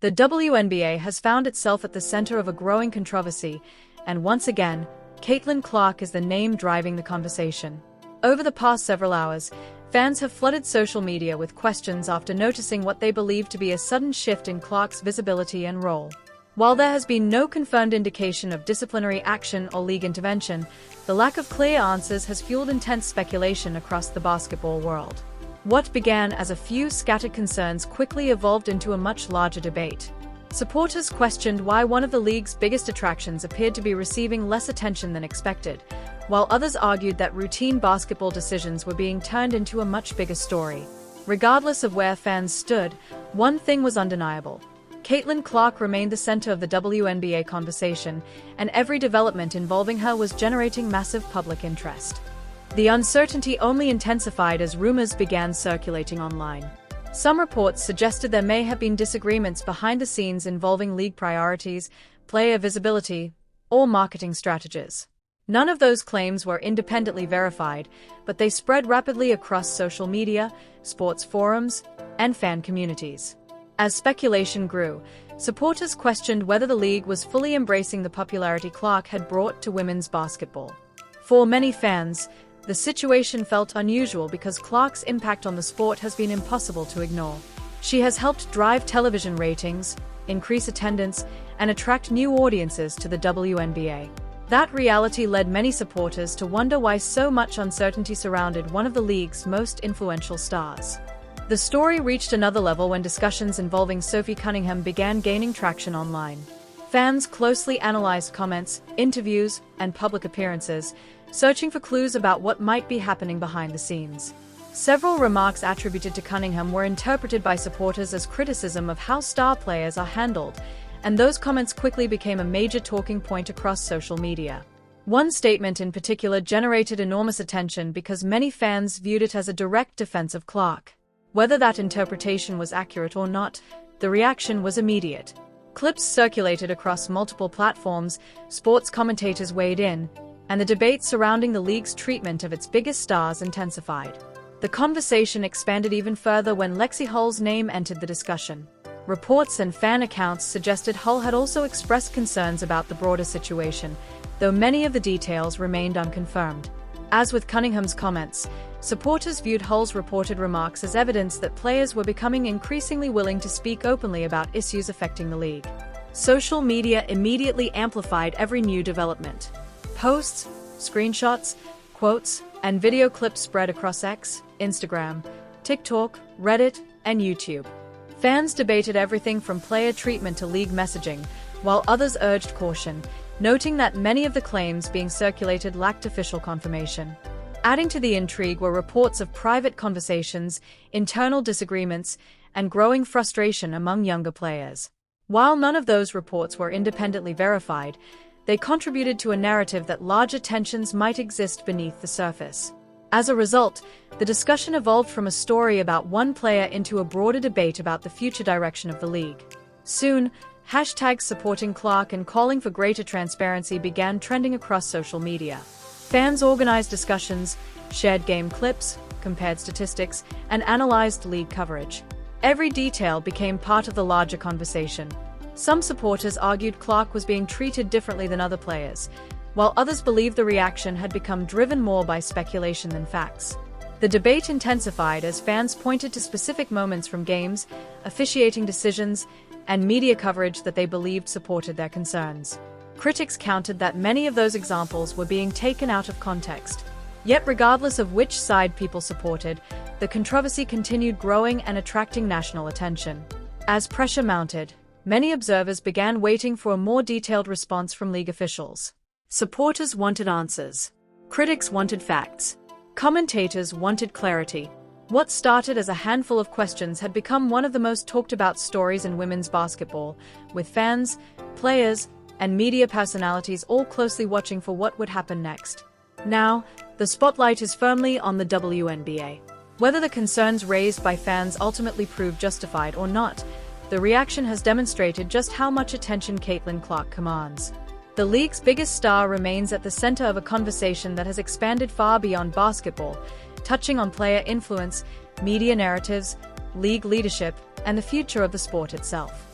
The WNBA has found itself at the center of a growing controversy, and once again, Caitlin Clark is the name driving the conversation. Over the past several hours, fans have flooded social media with questions after noticing what they believe to be a sudden shift in Clark's visibility and role. While there has been no confirmed indication of disciplinary action or league intervention, the lack of clear answers has fueled intense speculation across the basketball world. What began as a few scattered concerns quickly evolved into a much larger debate. Supporters questioned why one of the league's biggest attractions appeared to be receiving less attention than expected, while others argued that routine basketball decisions were being turned into a much bigger story. Regardless of where fans stood, one thing was undeniable. Caitlin Clark remained the center of the WNBA conversation, and every development involving her was generating massive public interest. The uncertainty only intensified as rumors began circulating online. Some reports suggested there may have been disagreements behind the scenes involving league priorities, player visibility, or marketing strategies. None of those claims were independently verified, but they spread rapidly across social media, sports forums, and fan communities. As speculation grew, supporters questioned whether the league was fully embracing the popularity Clark had brought to women's basketball. For many fans, the situation felt unusual because Clark's impact on the sport has been impossible to ignore. She has helped drive television ratings, increase attendance, and attract new audiences to the WNBA. That reality led many supporters to wonder why so much uncertainty surrounded one of the league's most influential stars. The story reached another level when discussions involving Sophie began gaining traction online. Fans closely analyzed comments, interviews, and public appearances, searching for clues about what might be happening behind the scenes. Several remarks attributed to Cunningham were interpreted by supporters as criticism of how star players are handled, and those comments quickly became a major talking point across social media. One statement in particular generated enormous attention because many fans viewed it as a direct defense of Clark. Whether that interpretation was accurate or not, the reaction was immediate. Clips circulated across multiple platforms, sports commentators weighed in, and the debate surrounding the league's treatment of its biggest stars intensified. The conversation expanded even further when Lexie Hull's name entered the discussion. Reports and fan accounts suggested Hull had also expressed concerns about the broader situation, though many of the details remained unconfirmed. As with Cunningham's comments, supporters viewed Hull's reported remarks as evidence that players were becoming increasingly willing to speak openly about issues affecting the league. Social media immediately amplified every new development. Posts, screenshots, quotes, and video clips spread across X, Instagram, TikTok, Reddit, and YouTube. Fans debated everything from player treatment to league messaging, while others urged caution, noting that many of the claims being circulated lacked official confirmation. Adding to the intrigue were reports of private conversations, internal disagreements, and growing frustration among younger players. While none of those reports were independently verified, they contributed to a narrative that larger tensions might exist beneath the surface. As a result, the discussion evolved from a story about one player into a broader debate about the future direction of the league. Soon, hashtags supporting Clark and calling for greater transparency began trending across social media. Fans organized discussions, shared game clips, compared statistics, and analyzed league coverage. Every detail became part of the larger conversation. Some supporters argued Clark was being treated differently than other players, while others believed the reaction had become driven more by speculation than facts. The debate intensified as fans pointed to specific moments from games, officiating decisions, and media coverage that they believed supported their concerns. Critics countered that many of those examples were being taken out of context. Yet regardless of which side people supported, the controversy continued growing and attracting national attention. As pressure mounted, many observers began waiting for a more detailed response from league officials. Supporters wanted answers. Critics wanted facts. Commentators wanted clarity. What started as a handful of questions had become one of the most talked about stories in women's basketball, with fans, players, and media personalities all closely watching for what would happen next. Now, the spotlight is firmly on the WNBA. Whether the concerns raised by fans ultimately proved justified or not, the reaction has demonstrated just how much attention Caitlin Clark commands. The league's biggest star remains at the center of a conversation that has expanded far beyond basketball, touching on player influence, media narratives, league leadership, and the future of the sport itself.